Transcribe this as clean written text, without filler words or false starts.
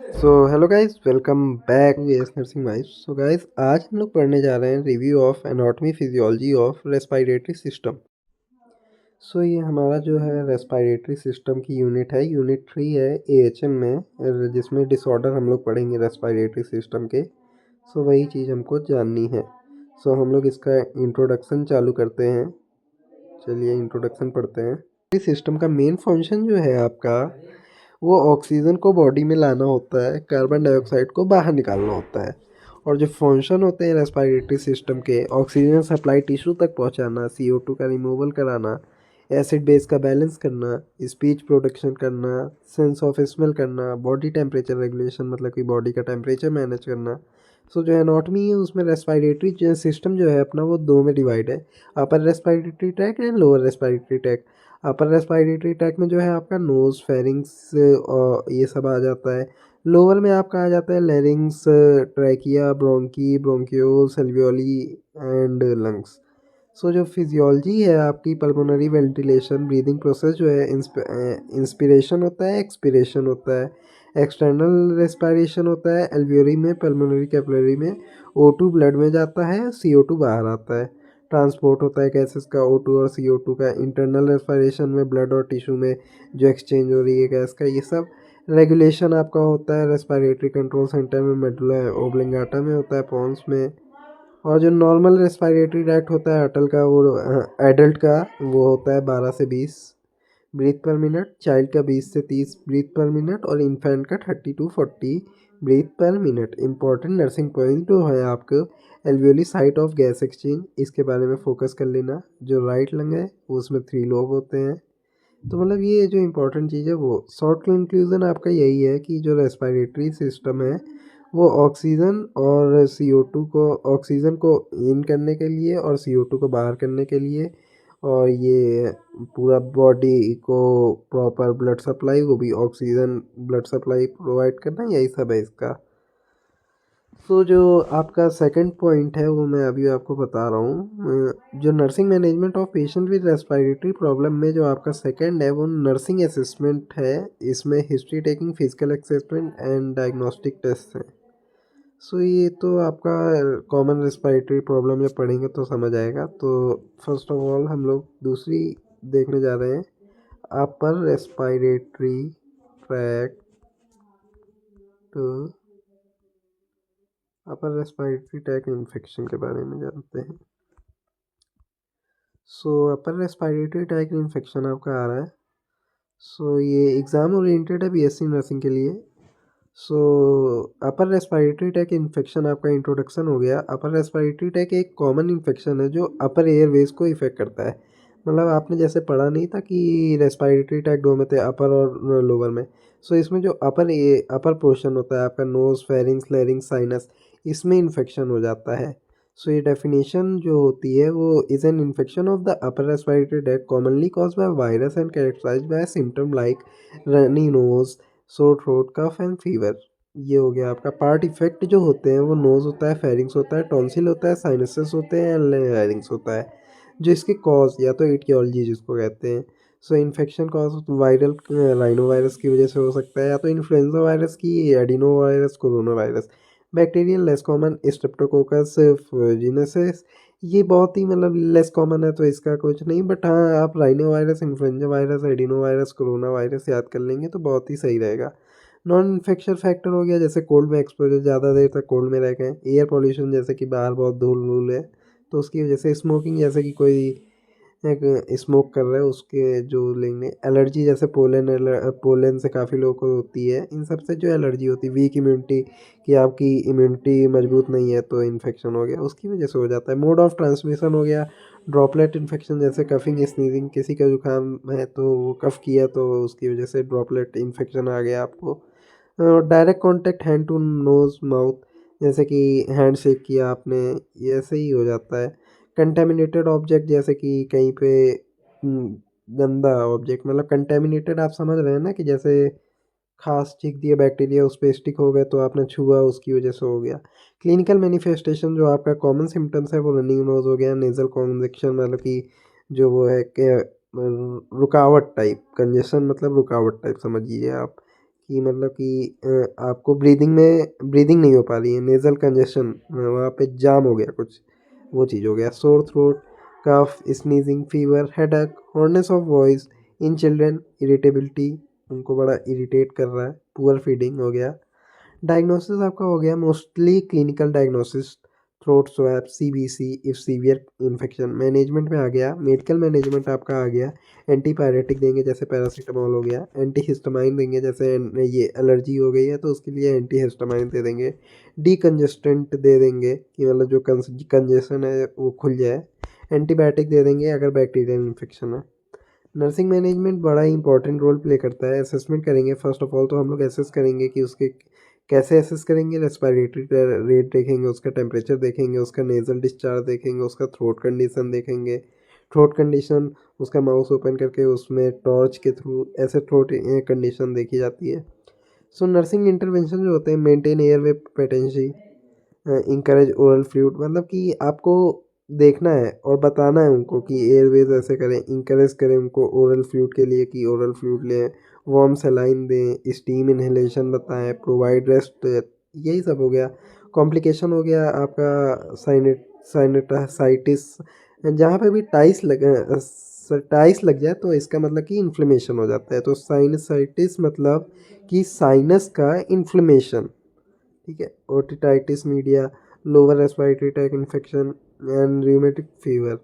सो hello guys, welcome back VS nursing wife. So guys, आज हम लोग पढ़ने जा रहे हैं review of anatomy physiology of respiratory system. So ये हमारा जो है रेस्पिरेटरी सिस्टम की यूनिट है, यूनिट 3 है एएचएम में, जिसमें डिसऑर्डर हम लोग पढ़ेंगे रेस्पिरेटरी सिस्टम के। सो वही चीज़ हमको जाननी है। सो हम लोग इसका इंट्रोडक्शन चालू करते हैं। चलिए इंट्रोडक्शन पढ़ते हैं। इस सिस्टम का मेन फंक्शन जो है आपका, वो ऑक्सीजन को बॉडी में लाना होता है, कार्बन डाइऑक्साइड को बाहर निकालना होता है। और जो फंक्शन होते हैं रेस्पिरेटरी सिस्टम के, ऑक्सीजन सप्लाई टिश्यू तक पहुंचाना, CO2 का रिमूवल कराना, एसिड बेस का बैलेंस करना, स्पीच प्रोडक्शन करना, सेंस ऑफ स्मेल करना, बॉडी टेम्परेचर रेगुलेशन मतलब कि बॉडी का टेम्परेचर मैनेज करना। सो जो एनाटॉमी है उसमें रेस्पिरेटरी सिस्टम जो है अपना, वो दो में डिवाइड है, upper respiratory tract and lower respiratory track. Upper respiratory tract में जो है आपका नोज, फेरिंग्स और ये सब आ जाता है। लोअर में आपका आ जाता है larynx, trachea, bronchi, bronchioles, alveoli and lungs. So जो फिजियोलॉजी है आपकी, पल्मोनरी वेंटिलेशन ब्रीदिंग प्रोसेस जो है, इंस्पिरेशन होता है, एक्सपिरेशन होता है। एक्सटर्नल रेस्पिरेशन होता है एल्वियोली में, पल्मोनरी कैपिलरी में O2 ब्लड में जाता है, CO2 बाहर आता है। ट्रांसपोर्ट होता है गैसेस का, O2 और CO2 का। इंटरनल रेस्पिरेशन में ब्लड और टिश्यू में जो एक्सचेंज हो रही है गैस का, ये सब। रेगुलेशन आपका होता है रेस्पिरेटरी कंट्रोल सेंटर में, मेडुला ओब्लिंगाटा में होता है, पोन्स में। और जो नॉर्मल रेस्पिरेटरी ट्रैक्ट होता है अटल का, वो एडल्ट का, वो होता है 12 से 20 ब्रीथ पर मिनट, चाइल्ड का 20 से 30 ब्रीथ पर मिनट और इन्फेंट का 30 to 40 breath per minute. Important nursing point जो है आपको, alveoli site of gas exchange, इसके बारे में फोकस कर लेना। जो राइट लंग है वो, उसमें 3 लोब होते हैं। तो मतलब ये जो इम्पोर्टेंट चीज़ है, वो शॉर्ट कंक्लूजन आपका यही है कि जो रेस्पिरेटरी सिस्टम है, वो ऑक्सीजन और CO2 को, ऑक्सीजन को इन करने के लिए और CO2 को बाहर करने के लिए, और ये पूरा बॉडी को प्रॉपर ब्लड सप्लाई, वो भी ऑक्सीजन ब्लड सप्लाई प्रोवाइड करना, यही सब है इसका। तो जो आपका सेकंड पॉइंट है, वो मैं अभी आपको बता रहा हूँ। जो nursing management of patient with respiratory problem में जो आपका सेकंड है, वो नर्सिंग असेसमेंट है। इसमें history taking, physical assessment and diagnostic test है। सो ये तो आपका कॉमन रेस्पिरेटरी प्रॉब्लम जब पढ़ेंगे तो समझ आएगा। तो फर्स्ट ऑफ ऑल हम लोग दूसरी देखने जा रहे हैं, अपर रेस्पिरेटरी ट्रैक्ट, अपर रेस्पिरेटरी ट्रैक्ट इन्फेक्शन के बारे में जानते हैं। सो अपर रेस्पिरेटरी ट्रैक्ट इन्फेक्शन आपका आ रहा है। सो ये एग्ज़ाम ओरिएंटेड है BSc नर्सिंग के लिए। सो अपर रेस्पिरेटरी ट्रैक्ट इन्फेक्शन आपका इंट्रोडक्शन हो गया। अपर रेस्पिरेटरी ट्रैक्ट एक कॉमन इन्फेक्शन है जो अपर एयरवेज को इफेक्ट करता है। मतलब आपने जैसे पढ़ा नहीं था कि रेस्पिरेटरी ट्रैक्ट दो में थे, अपर और लोअर में। सो इसमें जो अपर पोर्शन होता है आपका, नोज, फेरिंग्स, लैरिंग्स, साइनस, इसमें इन्फेक्शन हो जाता है। सो ये डेफिनेशन जो होती है, वो is an infection of the upper respiratory tract commonly cause by virus and characterized by symptom like runny nose, sore throat, cough and fever. ये हो गया आपका। पार्ट इफेक्ट जो होते हैं, वो नोज होता है, फेरिंग्स होता है, टॉन्सिल होता है, साइनसेस होते हैं, लैरिंग्स होता है। जो इसके कॉज, या तो एटियोलॉजी जिसको कहते हैं। So infection cause viral rhino virus की वजह से हो सकता है, या तो इन्फ्लुएंजा वायरस की, adeno virus, corona virus. Bacterial less common, streptococcus genesis, ये बहुत ही मतलब लेस कॉमन है तो इसका कुछ नहीं। बट हाँ, आप rhino virus, influenza virus, adeno virus, corona virus याद कर लेंगे तो बहुत ही सही रहेगा। नॉन इन्फेक्शन फैक्टर हो गया, जैसे कोल्ड में एक्सपोजर, ज़्यादा देर तक कोल्ड में रह गए। एयर पॉल्यूशन, जैसे कि बाहर बहुत धूल वूल है तो उसकी वजह से। स्मोकिंग, जैसे कि कोई एक स्मोक कर रहा है उसके जो लेंगे। एलर्जी, जैसे पोलन से काफ़ी लोगों को होती है। इन सब से जो एलर्जी होती है। वीक इम्यूनिटी, कि आपकी इम्यूनिटी मजबूत नहीं है तो इन्फेक्शन हो गया, उसकी वजह से हो जाता है। मोड ऑफ ट्रांसमिशन हो गया, ड्रॉपलेट इन्फेक्शन, जैसे कफिंग, स्नीजिंग, किसी का जुकाम है तो वो कफ किया तो उसकी वजह से ड्रॉपलेट इन्फेक्शन आ गया आपको। Direct contact hand to nose mouth, जैसे कि हैंड शेक किया आपने, ये ऐसे ही हो जाता है। कंटेमिनेटेड ऑब्जेक्ट, जैसे कि कहीं पे गंदा ऑब्जेक्ट, मतलब कंटेमिनेटेड आप समझ रहे हैं ना, कि जैसे खांस छींक दिया, बैक्टीरिया उस पर स्टिक हो गए तो आपने छुआ, उसकी वजह से हो गया। क्लिनिकल मैनिफेस्टेशन, जो आपका कॉमन सिम्टम्स है, वो रनिंग नोज हो गया, नेजल कॉन्जेक्शन, मतलब कि जो वो है रुकावट टाइप, कंजेशन मतलब रुकावट टाइप समझिए आप, कि मतलब कि आपको ब्रीदिंग नहीं हो पा रही है, नेज़ल कंजेशन वहाँ पे जाम हो गया कुछ, वो चीज़ हो गया। Sore throat, cough, sneezing, fever, headache, hoarseness of voice in children, irritability, उनको बड़ा इरिटेट कर रहा है, पुअर फीडिंग हो गया। डायग्नोसिस आपका हो गया mostly clinical diagnosis, throat swab, CBC if severe infection. Management में आ गया, मेडिकल मैनेजमेंट आपका आ गया, एंटीपायरेटिक देंगे जैसे पैरासीटामोल हो गया, एंटीहिस्टामाइन देंगे जैसे ये एलर्जी हो गई है तो उसके लिए एंटीहिस्टामाइन दे देंगे, डीकंजेस्टेंट दे देंगे कि मतलब जो कंजेशन है वो खुल जाए, एंटीबायोटिक दे देंगे अगर बैक्टीरियल इन्फेक्शन है। नर्सिंग मैनेजमेंट बड़ा ही इंपॉर्टेंट रोल प्ले करता है। असेसमेंट करेंगे फर्स्ट ऑफ ऑल, तो हम लोग एसेस करेंगे कि उसके कैसे एसेस करेंगे, रेस्पिरेटरी रेट देखेंगे, उसका टेम्परेचर देखेंगे, उसका नेज़ल डिस्चार्ज देखेंगे, उसका थ्रोट कंडीशन देखेंगे, थ्रोट कंडीशन उसका माउस ओपन करके उसमें टॉर्च के थ्रू ऐसे थ्रोट कंडीशन देखी जाती है। सो नर्सिंग इंटरवेंशन जो होते हैं, maintain airway patency, encourage oral fluid, मतलब कि आपको देखना है और बताना है उनको कि एयरवेज ऐसे करें, इंकरेज करें उनको ओरल फ्लूइड के लिए कि ओरल फ्लूइड लें, वार्म सलाइन दें, स्टीम इन्हेलेशन बताएं, प्रोवाइड रेस्ट, यही सब हो गया। कॉम्प्लिकेशन हो गया आपका साइनसाइटिस, जहाँ पे भी टाइस लग जाए तो इसका मतलब कि इन्फ्लेमेशन हो जाता है। तो साइनसाइटिस मतलब कि साइनस का इन्फ्लेमेशन, ठीक है। Otitis media, lower respiratory tract infection and rheumatic fever.